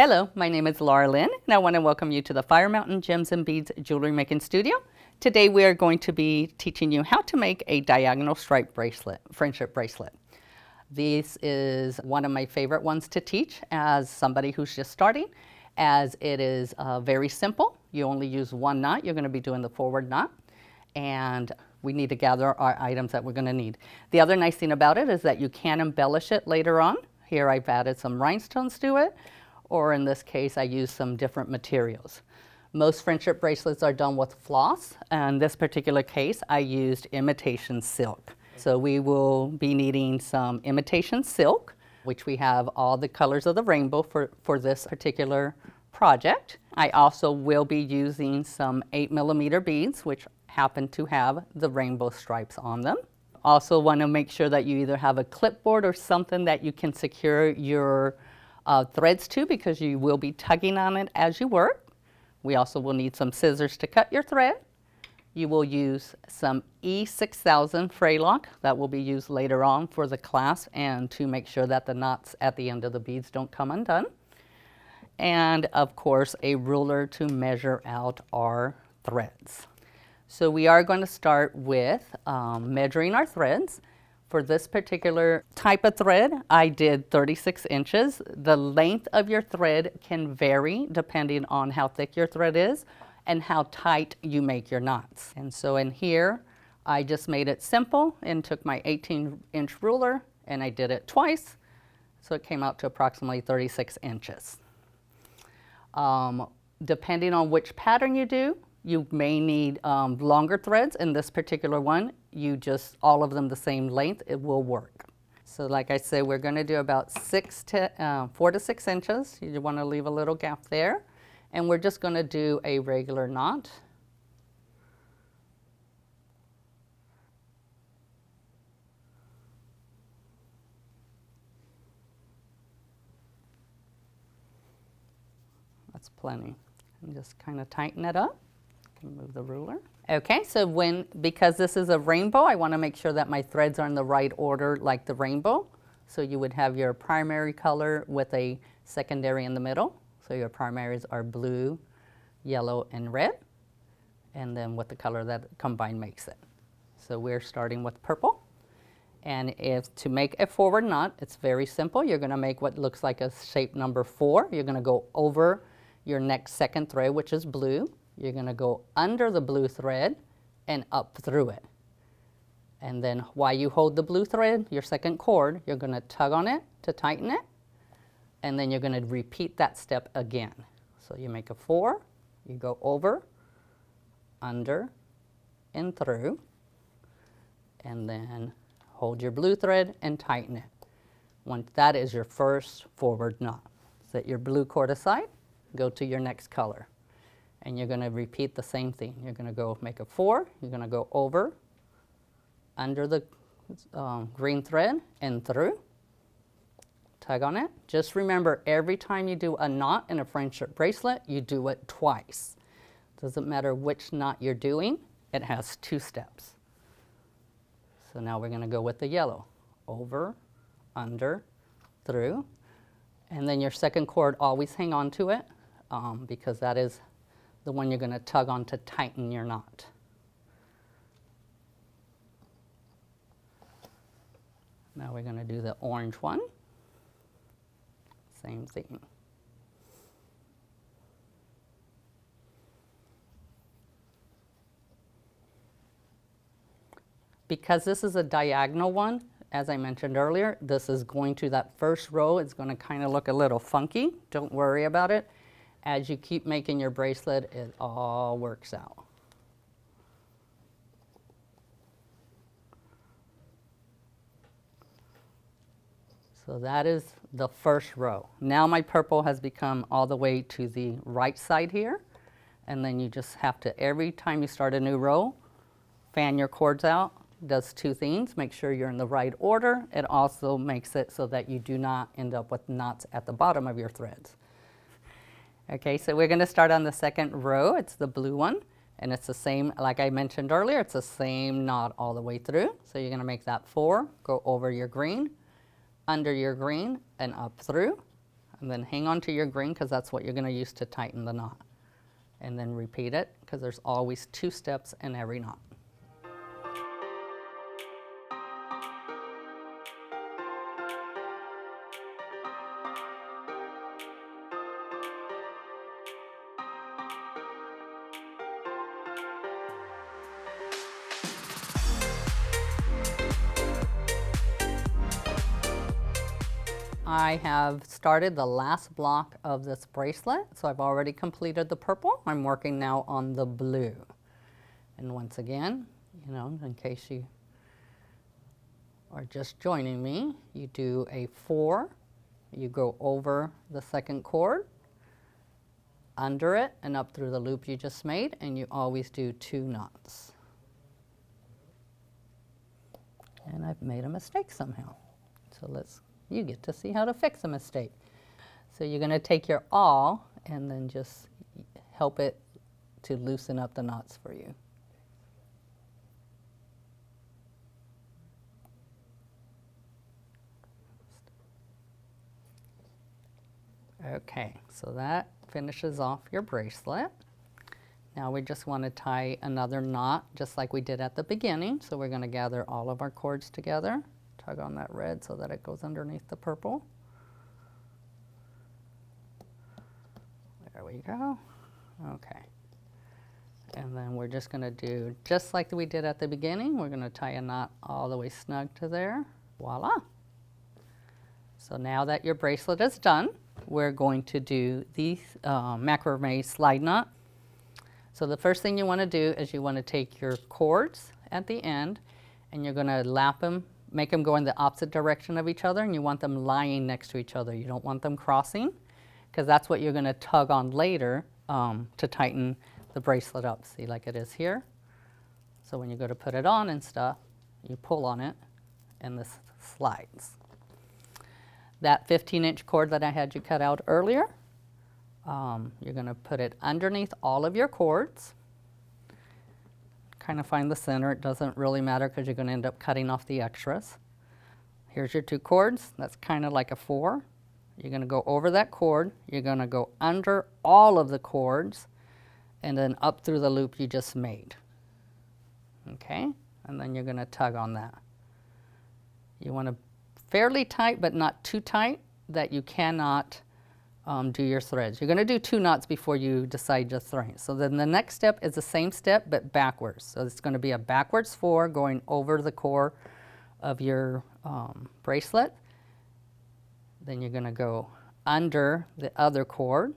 Hello, my name is LauraLynn, and I want to welcome you to the Fire Mountain Gems and Beads Jewelry Making Studio. Today we are going to be teaching you how to make a diagonal stripe bracelet, friendship bracelet. This is one of my favorite ones to teach as somebody who's just starting, as it is very simple. You only use one knot. You're going to be doing the forward knot, and we need to gather our items that we're going to need. The other nice thing about it is that you can embellish it later on. Here I've added some rhinestones to it, or in this case I used some different materials. Most friendship bracelets are done with floss, and in this particular case I used imitation silk. So we will be needing some imitation silk, which we have all the colors of the rainbow for this particular project. I also will be using some 8mm beads, which happen to have the rainbow stripes on them. Also want to make sure that you either have a clipboard or something that you can secure your threads to, because you will be tugging on it as you work. We also will need some scissors to cut your thread. You will use some E6000 fray lock that will be used later on for the class and to make sure that the knots at the end of the beads don't come undone. And of course a ruler to measure out our threads. So we are going to start with measuring our threads. For this particular type of thread, I did 36 inches. The length of your thread can vary depending on how thick your thread is and how tight you make your knots. And so in here, I just made it simple and took my 18-inch ruler and I did it twice. So it came out to approximately 36 inches. Depending on which pattern you do, you may need longer threads. In this particular one, you just, all of them the same length, it will work. So like I said, we're going to do about 4 to 6 inches. You want to leave a little gap there. And we're just going to do a regular knot. That's plenty. And just kind of tighten it up. Move the ruler. Okay, so because this is a rainbow, I want to make sure that my threads are in the right order like the rainbow. So you would have your primary color with a secondary in the middle. So your primaries are blue, yellow, and red. And then with the color that combined makes it. So we're starting with purple. And to make a forward knot, it's very simple. You're going to make what looks like a shape number 4. You're going to go over your next second thread, which is blue. You're going to go under the blue thread and up through it. And then while you hold the blue thread, your second cord, you're going to tug on it to tighten it. And then you're going to repeat that step again. So you make a 4, you go over, under, and through. And then hold your blue thread and tighten it. Once that is your first forward knot. Set your blue cord aside, go to your next color. And you're going to repeat the same thing. You're going to go make a 4, you're going to go over, under the green thread and through, tug on it. Just remember, every time you do a knot in a friendship bracelet, you do it twice. Doesn't matter which knot you're doing, it has 2 steps. So now we're going to go with the yellow, over, under, through, and then your second cord, always hang on to it because that is the one you're going to tug on to tighten your knot. Now we're going to do the orange one. Same thing. Because this is a diagonal one, as I mentioned earlier, this is going to, that first row, it's going to kind of look a little funky. Don't worry about it. As you keep making your bracelet, it all works out. So that is the first row. Now my purple has become all the way to the right side here. And then you just have to, every time you start a new row, fan your cords out. Does 2 things. Make sure you're in the right order. It also makes it so that you do not end up with knots at the bottom of your threads. Okay, so we're going to start on the second row. It's the blue one, and it's the same, like I mentioned earlier, it's the same knot all the way through. So you're going to make that 4, go over your green, under your green, and up through. and then hang on to your green because that's what you're going to use to tighten the knot. And then repeat it because there's always 2 steps in every knot. I have started the last block of this bracelet, so I've already completed the purple. I'm working now on the blue. And once again, you know, in case you are just joining me, you do a 4, you go over the second cord, under it, and up through the loop you just made, and you always do 2 knots. And I've made a mistake somehow. So you get to see how to fix a mistake. So you're going to take your awl and then just help it to loosen up the knots for you. Okay, so that finishes off your bracelet. Now we just want to tie another knot just like we did at the beginning. So we're going to gather all of our cords together. Tug on that red so that it goes underneath the purple. There we go. Okay. And then we're just going to do just like we did at the beginning. We're going to tie a knot all the way snug to there. Voila. So now that your bracelet is done, we're going to do the macrame slide knot. So the first thing you want to do is you want to take your cords at the end and you're going to lap them, make them go in the opposite direction of each other, and you want them lying next to each other. You don't want them crossing because that's what you're going to tug on later to tighten the bracelet up. See, like it is here. So when you go to put it on and stuff, you pull on it and this slides. That 15-inch cord that I had you cut out earlier, you're going to put it underneath all of your cords. Kind of find the center. It doesn't really matter because you're going to end up cutting off the extras. Here's your 2 cords. That's kind of like a 4. You're going to go over that cord. You're going to go under all of the cords and then up through the loop you just made. Okay? And then you're going to tug on that. You want to fairly tight but not too tight that you cannot do your threads. You're going to do 2 knots before you decide to thread. So then the next step is the same step but backwards. So it's going to be a backwards 4 going over the core of your bracelet. Then you're going to go under the other cord.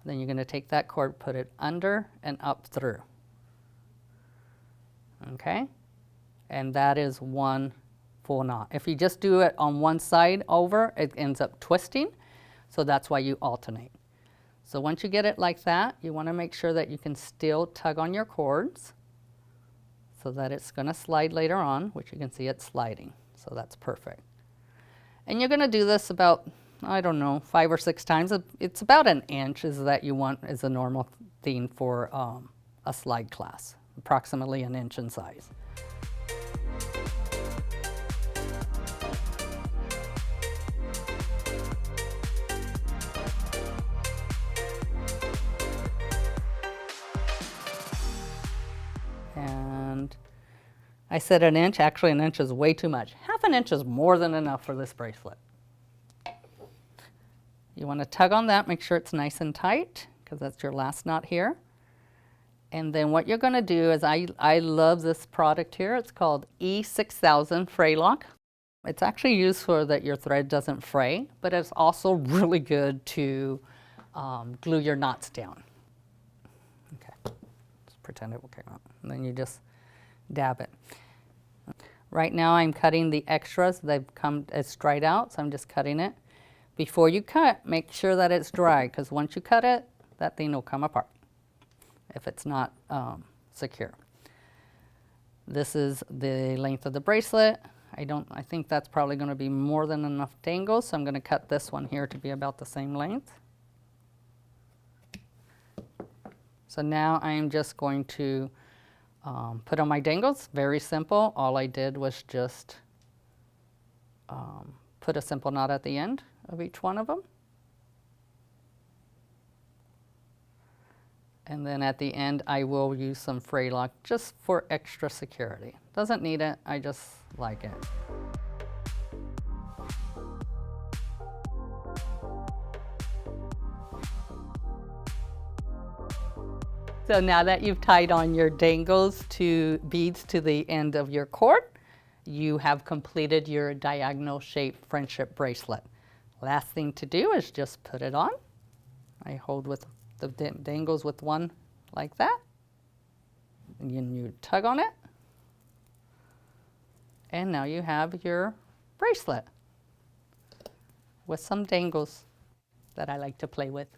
Then you're going to take that cord, put it under and up through. Okay? And that is 1 full knot. If you just do it on one side over, it ends up twisting. So that's why you alternate. So once you get it like that, you want to make sure that you can still tug on your cords so that it's going to slide later on, which you can see it's sliding. So that's perfect. And you're going to do this about, I don't know, 5 or 6 times. It's about 1 inch is that you want as a normal thing for a slide class, approximately 1 inch in size. And I said 1 inch, actually 1 inch is way too much. 1/2 inch is more than enough for this bracelet. You want to tug on that, make sure it's nice and tight, because that's your last knot here. And then what you're going to do is, I love this product here. It's called E6000 Fray Lock. It's actually used so that your thread doesn't fray, but it's also really good to glue your knots down. Okay, just pretend it will come out. And then you just dab it. Right now I'm cutting the extras. They've come, it's dried out, so I'm just cutting it. Before you cut, make sure that it's dry, because once you cut it, that thing will come apart if it's not secure. This is the length of the bracelet. I think that's probably going to be more than enough dangles, so I'm going to cut this one here to be about the same length. So now I'm just going to put on my dangles. Very simple. All I did was just put a simple knot at the end of each one of them. And then at the end, I will use some fray lock just for extra security. Doesn't need it, I just like it. So now that you've tied on your dangles to beads to the end of your cord, you have completed your diagonal shaped friendship bracelet. Last thing to do is just put it on. I hold with the dangles with one like that. And you tug on it. And now you have your bracelet with some dangles that I like to play with.